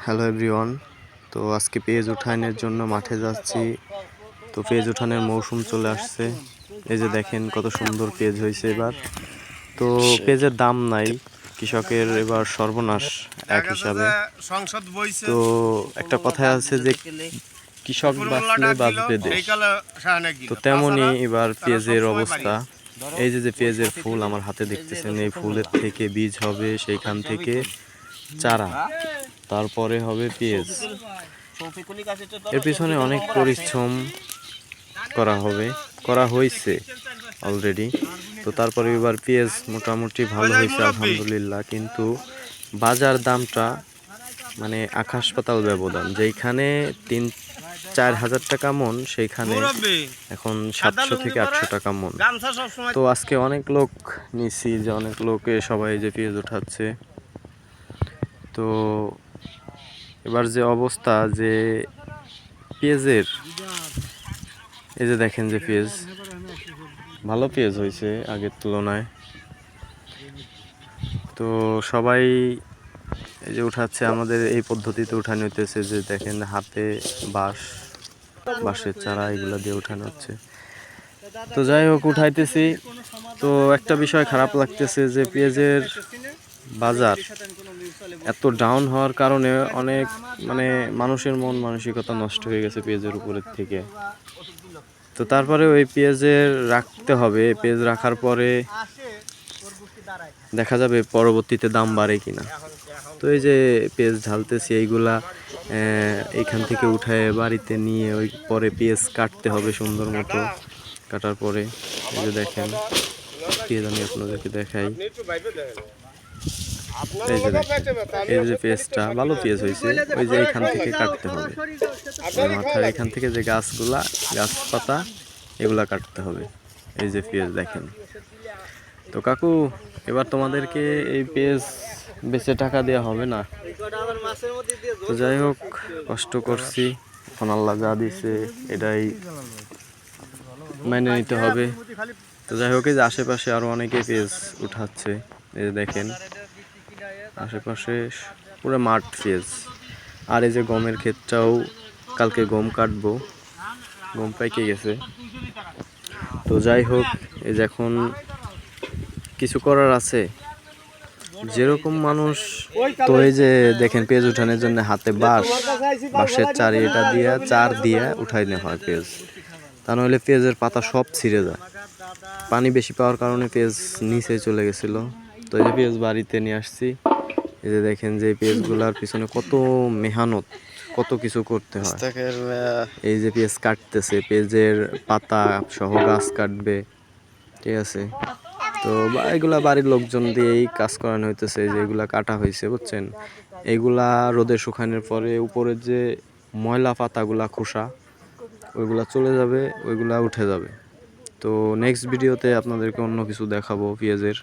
Hello everyone. তো আজকে পেঁয়াজ উঠানোর জন্য মাঠে যাচ্ছি। তো পেঁয়াজ উঠানোর মৌসুম চলে আসছে। এই যে দেখেন কত সুন্দর পেঁয়াজ হয়েছে এবার। তো পেঁয়াজের দাম নাই, কৃষকের এবার সর্বনাশ এক হিসাবে। তো একটা কথায় আছে যে কৃষক বাঁচলে বাঁচবে দেশ। তো তেমনই এবার পেঁয়াজের অবস্থা। এই যে পেঁয়াজের ফুল আমার হাতে দেখতেছেন, এই ফুলের থেকে বীজ হবে, সেইখান থেকে চারা, তারপরে হবে পেঁয়াজ। এর পিছনে অনেক পরিশ্রম করা হয়েছে অলরেডি। তো তারপরে এবার পেঁয়াজ মোটামুটি ভালো হয়েছে আলহামদুলিল্লাহ, কিন্তু বাজার দামটা মানে আকাশ পাতাল ব্যবধান। যেইখানে 3-4 হাজার টাকা মন, সেইখানে এখন 700 থেকে 800 টাকা মন। তো আজকে অনেক লোক নিছি, যে অনেক লোকে সবাই যে পেঁয়াজ উঠাচ্ছে। তো এবার যে অবস্থা, যে পেঁয়াজের, এই যে দেখেন যে পেঁয়াজ, ভালো পেঁয়াজ হয়েছে আগের তুলনায়। তো সবাই এই যে উঠাচ্ছে, আমাদের এই পদ্ধতিতে উঠানো হইতেছে, যে দেখেন হাতে বাঁশের চারা এগুলো দিয়ে উঠানো হচ্ছে। তো যাই হোক, উঠাইতেছি। তো একটা বিষয় খারাপ লাগতেছে, যে পেঁয়াজের বাজার এত ডাউন হওয়ার কারণে অনেক মানুষের মন মানসিকতা নষ্ট হয়ে গেছে পেঁয়াজের উপরের থেকে। তো তারপরে ওই পেঁয়াজের রাখতে হবে, পেঁয়াজ রাখার পরে দেখা যাবে পরবর্তীতে দাম বাড়ে কিনা। তো এই যে পেঁয়াজ ঢালতেছি, এইগুলা এইখান থেকে উঠায় বাড়িতে নিয়ে ওই পরে পেঁয়াজ কাটতে হবে সুন্দর মতো। কাটার পরে এই যে দেখেন পেঁয়াজ, আমি আপনাদেরকে দেখাই। এই যে পেঁয়াজটা ভালো পেঁয়াজ হয়েছে, ওই যে এইখান থেকে কাটতে হবে, মাথার এখান থেকে যে গাছপাতা এগুলা কাটতে হবে। এই যে পেঁয়াজ দেখেন। তো কাকু, এবার তোমাদেরকে এই পেঁয়াজ বেচে টাকা দেওয়া হবে না। তো যাই হোক, কষ্ট করছি, এখন আল্লাহ যা দিছে এটাই মেনে নিতে হবে। তো যাই হোক, এই যে আশেপাশে আরো অনেকে পেঁয়াজ উঠাচ্ছে। এই যে দেখেন আশেপাশে পুরো মাঠ পেঁয়াজ। আর এই যে গমের ক্ষেতটাও, কালকে গম কাটবো, গম পাইকে গেছে। তো যাই হোক, এই যে এখন কিছু করার আছে, যেরকম মানুষ। তো এই যে দেখেন পেঁয়াজ উঠানোর জন্য হাতে বাঁশের চার দিয়ে উঠাই নেওয়া হয় পেঁয়াজ। তা নাহলে পেঁয়াজের পাতা সব ছিঁড়ে যায়। পানি বেশি পাওয়ার কারণে পেঁয়াজ নিচে চলে গেছিল। তো এই যে পেঁয়াজ বাড়িতে নিয়ে আসছি। এই যে দেখেন যে পেঁয়াজগুলার পিছনে কত মেহনত, কত কিছু করতে হয়। এই যে পেঁয়াজ কাটতেছে, পেঁয়াজের পাতা সহ গাছ কাটবে, ঠিক আছে। তো এগুলা বাড়ির লোকজন দিয়েই কাজ করানো হইতেছে। যে এগুলা কাটা হয়েছে, বুঝছেন, এইগুলা রোদে শুকানোর পরে উপরের যে ময়লা পাতাগুলা, খোসা, ওইগুলা চলে যাবে, ওইগুলা উঠে যাবে। তো নেক্সট ভিডিওতে আপনাদেরকে অন্য কিছু দেখাবো পেঁয়াজের।